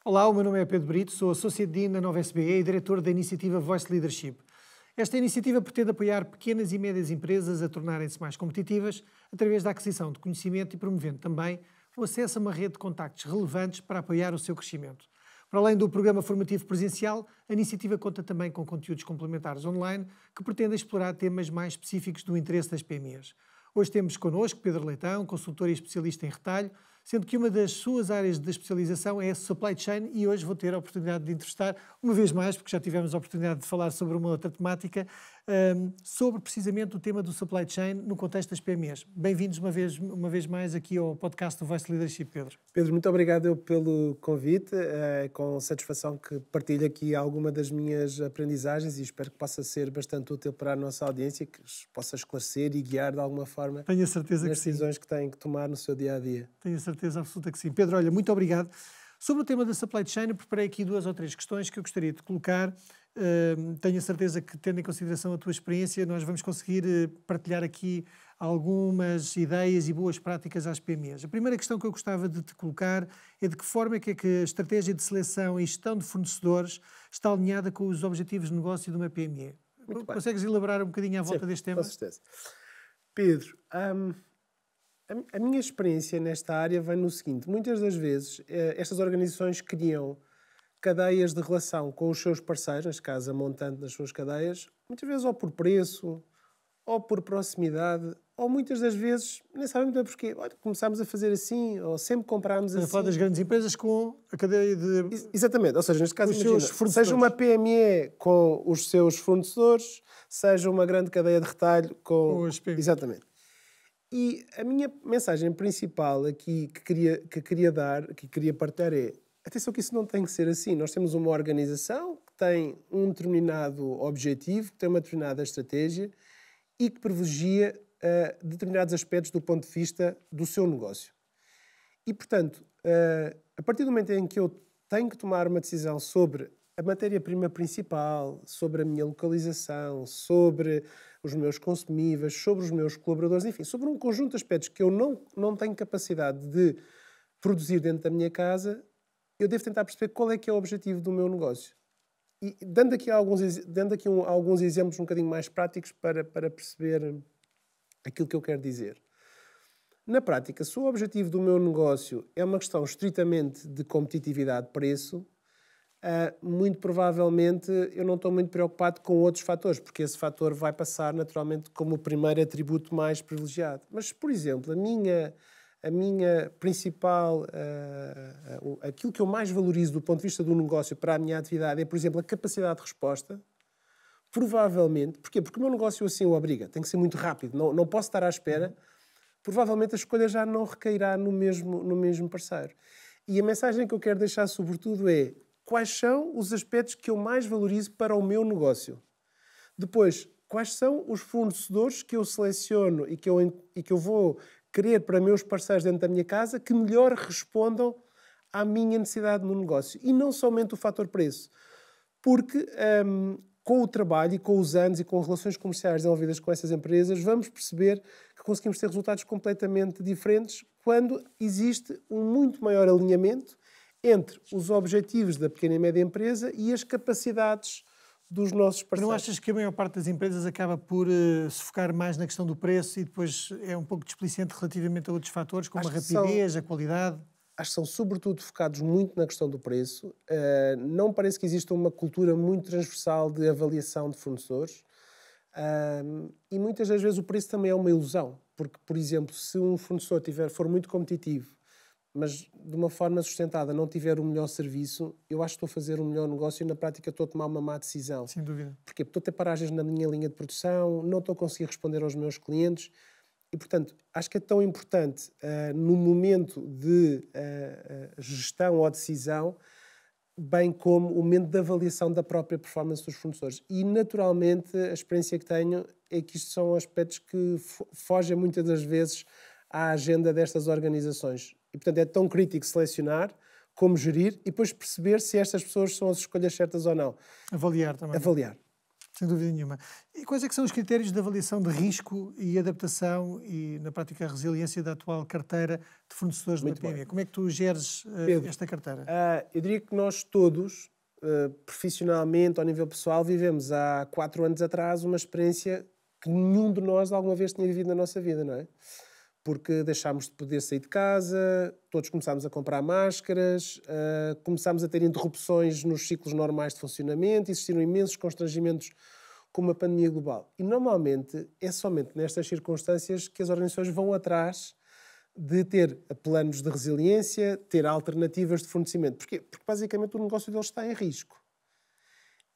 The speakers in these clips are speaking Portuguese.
Olá, o meu nome é Pedro Brito, sou Associate Dean na Nova SBE e diretor da iniciativa Voice Leadership. Esta iniciativa pretende apoiar pequenas e médias empresas a tornarem-se mais competitivas através da aquisição de conhecimento e promovendo também o acesso a uma rede de contactos relevantes para apoiar o seu crescimento. Para além do programa formativo presencial, a iniciativa conta também com conteúdos complementares online que pretendem explorar temas mais específicos do interesse das PMEs. Hoje temos connosco Pedro Leitão, consultor e especialista em retalho, sendo que uma das suas áreas de especialização é a supply chain e hoje vou ter a oportunidade de entrevistar, uma vez mais, porque já tivemos a oportunidade de falar sobre uma outra temática, sobre precisamente o tema do supply chain no contexto das PMEs. Bem-vindos uma vez mais aqui ao podcast do Voice Leadership, Pedro. Pedro, muito obrigado pelo convite, com satisfação que partilho aqui alguma das minhas aprendizagens e espero que possa ser bastante útil para a nossa audiência, que possa esclarecer e guiar de alguma forma Tenho a certeza nas que sim. decisões que têm que tomar no seu dia-a-dia. Tenho a certeza absoluta que sim. Pedro, olha, muito obrigado. Sobre o tema da supply chain, eu preparei aqui 2 ou 3 questões que eu gostaria de colocar. Tenho a certeza que, tendo em consideração a tua experiência, nós vamos conseguir partilhar aqui algumas ideias e boas práticas às PMEs. A primeira questão que eu gostava de te colocar é de que forma é que a estratégia de seleção e gestão de fornecedores está alinhada com os objetivos de negócio de uma PME. Consegues elaborar um bocadinho à volta deste tema? Com certeza. Pedro, a minha experiência nesta área vem no seguinte: muitas das vezes estas organizações criam cadeias de relação com os seus parceiros, neste caso a montante das suas cadeias, muitas vezes ou por preço, ou por proximidade, ou muitas das vezes nem sabem muito bem porquê. Olha, começámos a fazer assim, ou sempre comprámos assim. A falar das grandes empresas com a cadeia de... Exatamente, ou seja, neste caso, imagina, seus seja uma PME com os seus fornecedores, seja uma grande cadeia de retalho com os PMEs. Exatamente. E a minha mensagem principal aqui que queria partilhar é: atenção que isso não tem que ser assim. Nós temos uma organização que tem um determinado objetivo, que tem uma determinada estratégia e que privilegia determinados aspectos do ponto de vista do seu negócio. E, portanto, a partir do momento em que eu tenho que tomar uma decisão sobre a matéria-prima principal, sobre a minha localização, sobre os meus consumíveis, sobre os meus colaboradores, enfim, sobre um conjunto de aspectos que eu não tenho capacidade de produzir dentro da minha casa, eu devo tentar perceber qual é que é o objetivo do meu negócio. E dando aqui alguns exemplos um bocadinho mais práticos para perceber aquilo que eu quero dizer. Na prática, se o objetivo do meu negócio é uma questão estritamente de competitividade de preço, muito provavelmente eu não estou muito preocupado com outros fatores, porque esse fator vai passar naturalmente como o primeiro atributo mais privilegiado. Mas, por exemplo, a minha principal, aquilo que eu mais valorizo do ponto de vista do negócio para a minha atividade é, por exemplo, a capacidade de resposta. Provavelmente, porquê? Porque o meu negócio assim o obriga, tem que ser muito rápido, não posso estar à espera. Provavelmente a escolha já não recairá no mesmo parceiro. E a mensagem que eu quero deixar sobretudo é: quais são os aspectos que eu mais valorizo para o meu negócio? Depois, quais são os fornecedores que eu seleciono e que eu vou querer para meus parceiros dentro da minha casa que melhor respondam à minha necessidade no negócio? E não somente o fator preço. Porque com o trabalho e com os anos e com relações comerciais desenvolvidas com essas empresas, vamos perceber que conseguimos ter resultados completamente diferentes quando existe um muito maior alinhamento entre os objetivos da pequena e média empresa e as capacidades dos nossos parceiros. Não achas que a maior parte das empresas acaba por se focar mais na questão do preço e depois é um pouco displicente relativamente a outros fatores, como a rapidez, a qualidade? Acho que são sobretudo focados muito na questão do preço. Não parece que exista uma cultura muito transversal de avaliação de fornecedores. E muitas das vezes o preço também é uma ilusão. Porque, por exemplo, se um fornecedor for muito competitivo, mas de uma forma sustentada não tiver o melhor serviço, eu acho que estou a fazer um melhor negócio e na prática estou a tomar uma má decisão. Sem dúvida. Porquê? Porque estou a ter paragens na minha linha de produção, não estou a conseguir responder aos meus clientes. E, portanto, acho que é tão importante, no momento de gestão ou decisão, bem como o momento de avaliação da própria performance dos fornecedores. E, naturalmente, a experiência que tenho é que isto são aspectos que fogem muitas das vezes à agenda destas organizações. E, portanto, é tão crítico selecionar como gerir e depois perceber se estas pessoas são as escolhas certas ou não. Avaliar também. Avaliar. Sem dúvida nenhuma. E quais é que são os critérios de avaliação de risco e adaptação e, na prática, a resiliência da atual carteira de fornecedores da PME? Como é que tu geres esta carteira? Eu diria que nós todos, profissionalmente, ao nível pessoal, vivemos há 4 anos atrás uma experiência que nenhum de nós alguma vez tinha vivido na nossa vida, não é? Porque deixámos de poder sair de casa, todos começámos a comprar máscaras, começámos a ter interrupções nos ciclos normais de funcionamento, existiram imensos constrangimentos com uma pandemia global. E, normalmente, é somente nestas circunstâncias que as organizações vão atrás de ter planos de resiliência, ter alternativas de fornecimento. Porquê? Porque, basicamente, o negócio deles está em risco.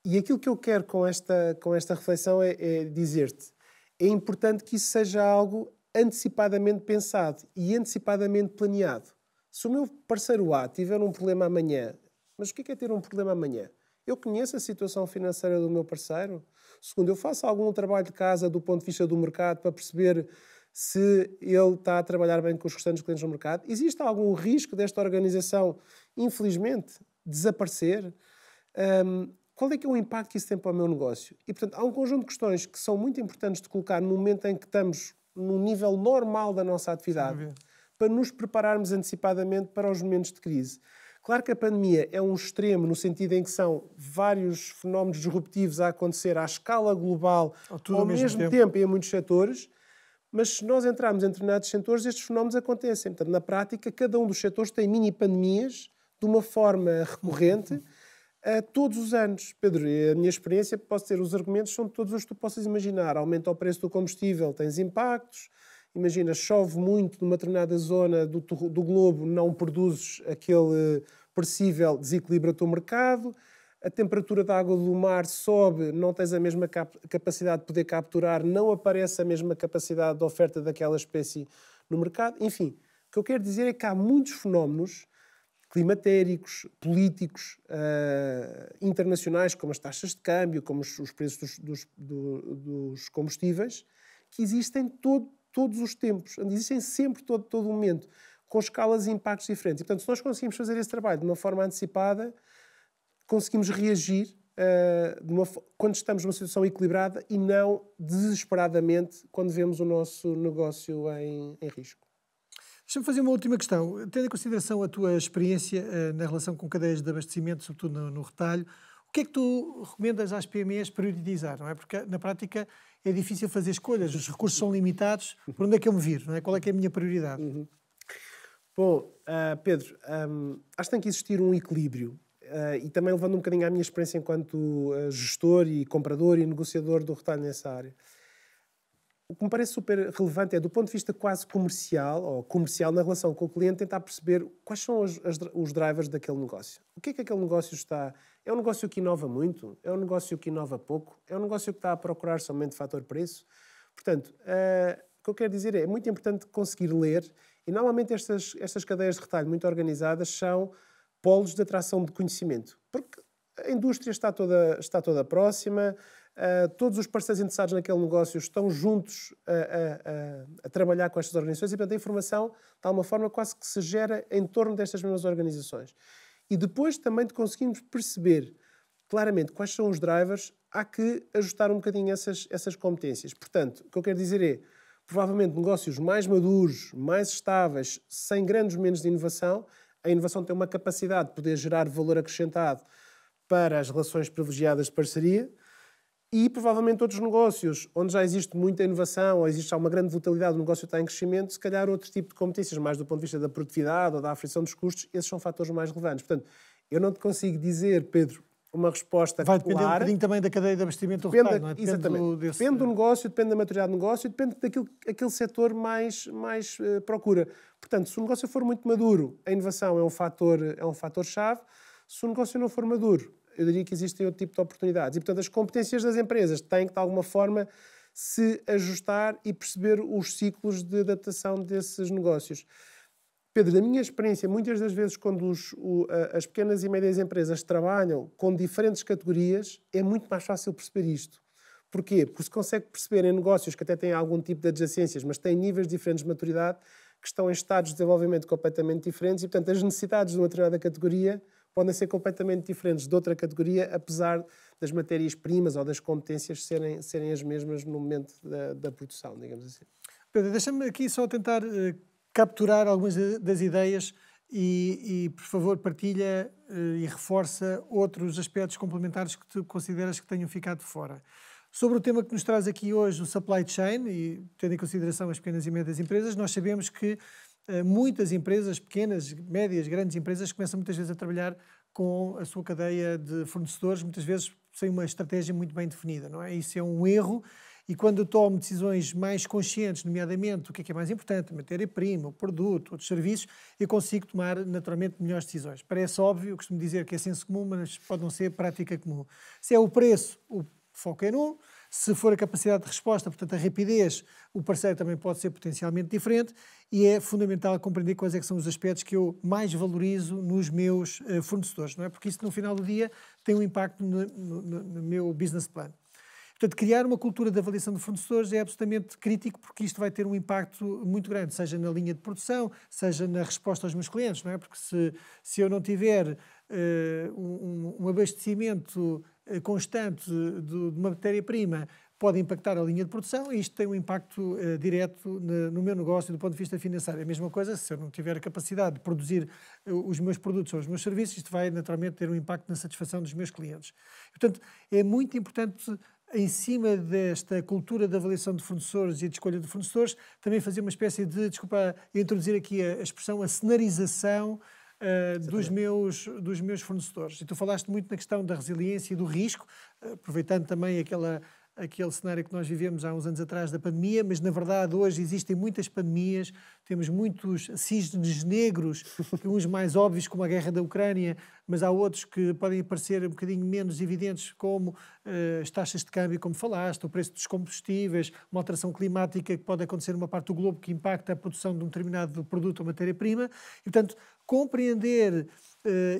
E aquilo que eu quero com esta reflexão é dizer-te, é importante que isso seja algo antecipadamente pensado e antecipadamente planeado. Se o meu parceiro A tiver um problema amanhã, mas o que é ter um problema amanhã? Eu conheço a situação financeira do meu parceiro? Segundo, eu faço algum trabalho de casa do ponto de vista do mercado para perceber se ele está a trabalhar bem com os restantes clientes no mercado? Existe algum risco desta organização, infelizmente, desaparecer? Qual é que é o impacto que isso tem para o meu negócio? E, portanto, há um conjunto de questões que são muito importantes de colocar no momento em que estamos no nível normal da nossa atividade, para nos prepararmos antecipadamente para os momentos de crise. Claro que a pandemia é um extremo no sentido em que são vários fenómenos disruptivos a acontecer à escala global, ao mesmo tempo e em muitos setores, mas se nós entrarmos em determinados setores, estes fenómenos acontecem. Portanto, na prática, cada um dos setores tem mini-pandemias de uma forma recorrente todos os anos. Pedro, a minha experiência, posso dizer, os argumentos são todos os que tu possas imaginar. Aumenta o preço do combustível, tens impactos. Imagina, chove muito numa determinada zona do globo, não produzes aquele percível, desequilibra o teu mercado. A temperatura da água do mar sobe, não tens a mesma capacidade de poder capturar, não aparece a mesma capacidade de oferta daquela espécie no mercado. Enfim, o que eu quero dizer é que há muitos fenómenos climatéricos, políticos, internacionais, como as taxas de câmbio, como os preços dos combustíveis, que existem todos os tempos, existem sempre, todo o momento, com escalas e impactos diferentes. E, portanto, se nós conseguimos fazer esse trabalho de uma forma antecipada, conseguimos reagir quando estamos numa situação equilibrada e não desesperadamente quando vemos o nosso negócio em risco. Deixa-me fazer uma última questão. Tendo em consideração a tua experiência na relação com cadeias de abastecimento, sobretudo no retalho, o que é que tu recomendas às PMEs priorizar? Não é? Porque, na prática, é difícil fazer escolhas. Os recursos são limitados. Por onde é que eu me viro? Não é? Qual é que é a minha prioridade? Bom, Pedro, acho que tem que existir um equilíbrio. E também levando um bocadinho à minha experiência enquanto gestor e comprador e negociador do retalho nessa área. O que me parece super relevante é, do ponto de vista quase comercial, ou comercial na relação com o cliente, tentar perceber quais são os drivers daquele negócio. O que é que aquele negócio está... É um negócio que inova muito? É um negócio que inova pouco? É um negócio que está a procurar somente fator preço? Portanto, o que eu quero dizer é muito importante conseguir ler, e normalmente estas cadeias de retalho muito organizadas são polos de atração de conhecimento, porque a indústria está toda próxima, todos os parceiros interessados naquele negócio estão juntos a trabalhar com estas organizações e, portanto, a informação, de alguma forma, quase que se gera em torno destas mesmas organizações. E depois também de conseguirmos perceber claramente quais são os drivers, há que ajustar um bocadinho essas competências. Portanto, o que eu quero dizer é, provavelmente, negócios mais maduros, mais estáveis, sem grandes momentos de inovação, a inovação tem uma capacidade de poder gerar valor acrescentado para as relações privilegiadas de parceria, e provavelmente outros negócios onde já existe muita inovação ou existe uma grande volatilidade, o negócio está em crescimento, se calhar outro tipo de competências, mais do ponto de vista da produtividade ou da aflição dos custos, esses são fatores mais relevantes. Portanto, eu não te consigo dizer, Pedro, uma resposta vai depender clara. Um bocadinho também da cadeia de abastecimento do retalho, não é? Exatamente. Depende do negócio, depende da maturidade do negócio, depende daquilo que aquele setor mais procura. Portanto, se o negócio for muito maduro, a inovação é um fator-chave. Se o negócio não for maduro, eu diria que existem outro tipo de oportunidades. E, portanto, as competências das empresas têm que, de alguma forma, se ajustar e perceber os ciclos de adaptação desses negócios. Pedro, da minha experiência, muitas das vezes, quando as pequenas e médias empresas trabalham com diferentes categorias, é muito mais fácil perceber isto. Porquê? Porque se consegue perceber em negócios que até têm algum tipo de adjacências, mas têm níveis diferentes de maturidade, que estão em estados de desenvolvimento completamente diferentes e, portanto, as necessidades de uma determinada categoria podem ser completamente diferentes de outra categoria, apesar das matérias-primas ou das competências serem as mesmas no momento da produção, digamos assim. Pedro, deixa-me aqui só tentar capturar algumas das ideias e, por favor, partilha e reforça outros aspectos complementares que tu consideras que tenham ficado de fora. Sobre o tema que nos traz aqui hoje, o supply chain, e tendo em consideração as pequenas e médias empresas, nós sabemos que muitas empresas, pequenas, médias, grandes empresas, começam muitas vezes a trabalhar com a sua cadeia de fornecedores, muitas vezes sem uma estratégia muito bem definida, não é? Isso é um erro. E quando eu tomo decisões mais conscientes, nomeadamente o que é mais importante, matéria-prima, o produto, outros serviços, eu consigo tomar naturalmente melhores decisões. Parece óbvio, eu costumo dizer que é senso comum, mas pode não ser prática comum. Se é o preço, o foco é num. Se for a capacidade de resposta, portanto a rapidez, o parceiro também pode ser potencialmente diferente e é fundamental compreender quais é que são os aspectos que eu mais valorizo nos meus fornecedores, não é? Porque isso no final do dia tem um impacto no meu business plan. Portanto, criar uma cultura de avaliação de fornecedores é absolutamente crítico porque isto vai ter um impacto muito grande, seja na linha de produção, seja na resposta aos meus clientes, não é? Porque se eu não tiver um abastecimento constante de uma matéria-prima, pode impactar a linha de produção e isto tem um impacto direto no meu negócio do ponto de vista financeiro. É a mesma coisa, se eu não tiver a capacidade de produzir os meus produtos ou os meus serviços, isto vai naturalmente ter um impacto na satisfação dos meus clientes. Portanto, é muito importante, em cima desta cultura de avaliação de fornecedores e de escolha de fornecedores, também fazer uma espécie de, introduzir aqui a expressão, a cenarização dos meus fornecedores. E tu falaste muito na questão da resiliência e do risco, aproveitando também aquele cenário que nós vivemos há uns anos atrás da pandemia, mas na verdade hoje existem muitas pandemias, temos muitos cisnes negros, uns mais óbvios como a guerra da Ucrânia, mas há outros que podem parecer um bocadinho menos evidentes, como as taxas de câmbio, como falaste, o preço dos combustíveis, uma alteração climática que pode acontecer numa parte do globo que impacta a produção de um determinado produto ou matéria-prima. E, portanto, compreender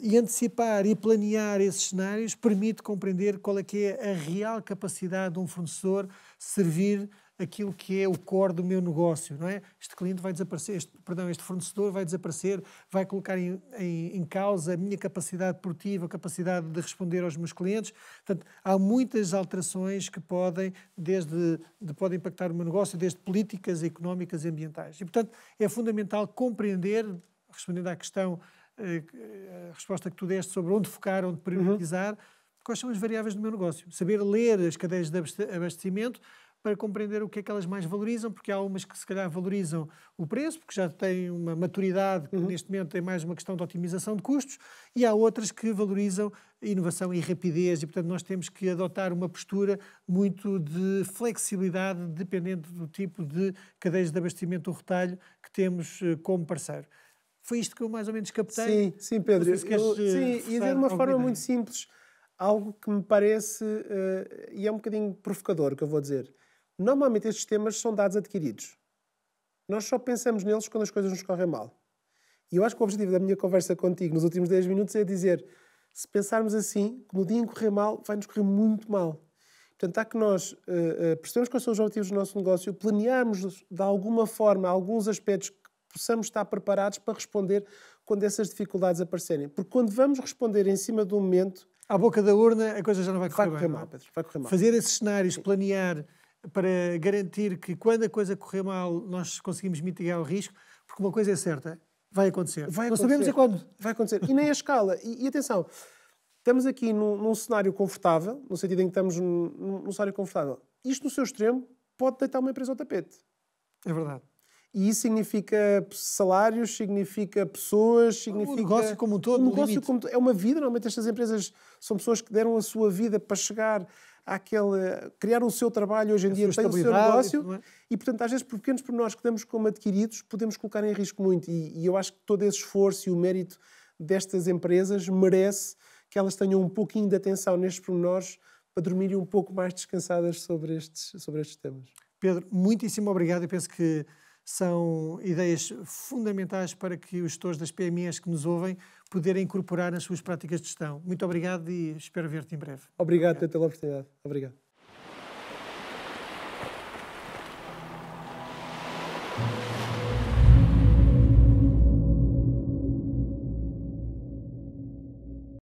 e antecipar e planear esses cenários permite compreender qual é que é a real capacidade de um fornecedor servir aquilo que é o core do meu negócio, não é? Este cliente vai desaparecer, este fornecedor vai desaparecer, vai colocar em causa a minha capacidade produtiva, a capacidade de responder aos meus clientes. Portanto, há muitas alterações que podem impactar o meu negócio, desde políticas económicas e ambientais. E, portanto, é fundamental compreender, respondendo à questão, a resposta que tu deste sobre onde focar, onde priorizar, quais são as variáveis do meu negócio. Saber ler as cadeias de abastecimento para compreender o que é que elas mais valorizam, porque há umas que se calhar valorizam o preço, porque já têm uma maturidade que neste momento é mais uma questão de otimização de custos, e há outras que valorizam inovação e rapidez, e portanto nós temos que adotar uma postura muito de flexibilidade, dependendo do tipo de cadeias de abastecimento do retalho que temos como parceiro. Foi isto que eu mais ou menos captei? Sim, Pedro. Sim, e dizer de uma forma muito simples, algo que me parece, e é um bocadinho provocador, que eu vou dizer. Normalmente estes temas são dados adquiridos. Nós só pensamos neles quando as coisas nos correm mal. E eu acho que o objetivo da minha conversa contigo nos últimos 10 minutos é dizer, se pensarmos assim, que no dia em correr mal, vai-nos correr muito mal. Portanto, há que nós percebemos quais são os objetivos do nosso negócio, planearmos de alguma forma alguns aspectos que possamos estar preparados para responder quando essas dificuldades aparecerem. Porque quando vamos responder em cima do momento... À boca da urna, a coisa já não vai correr, vai correr mal, Pedro. Vai correr mal. Fazer esses cenários, planear para garantir que quando a coisa correr mal nós conseguimos mitigar o risco, porque uma coisa é certa, vai acontecer. Não sabemos a quando. Vai acontecer. E nem a escala. E atenção, estamos aqui num cenário confortável, no sentido em que estamos num cenário confortável. Isto, no seu extremo, pode deitar uma empresa ao tapete. É verdade. E isso significa salários, significa pessoas, significa... O negócio como um todo. É uma vida. Normalmente estas empresas são pessoas que deram a sua vida para chegar criar o seu trabalho hoje em dia, tem o seu negócio e, portanto, às vezes, por pequenos pormenores que damos como adquiridos, podemos colocar em risco muito. E eu acho que todo esse esforço e o mérito destas empresas merece que elas tenham um pouquinho de atenção nestes pormenores para dormirem um pouco mais descansadas sobre estes temas. Pedro, muitíssimo obrigado. Eu penso que são ideias fundamentais para que os gestores das PMEs que nos ouvem poderem incorporar nas suas práticas de gestão. Muito obrigado e espero ver-te em breve. Obrigado pela oportunidade. Obrigado.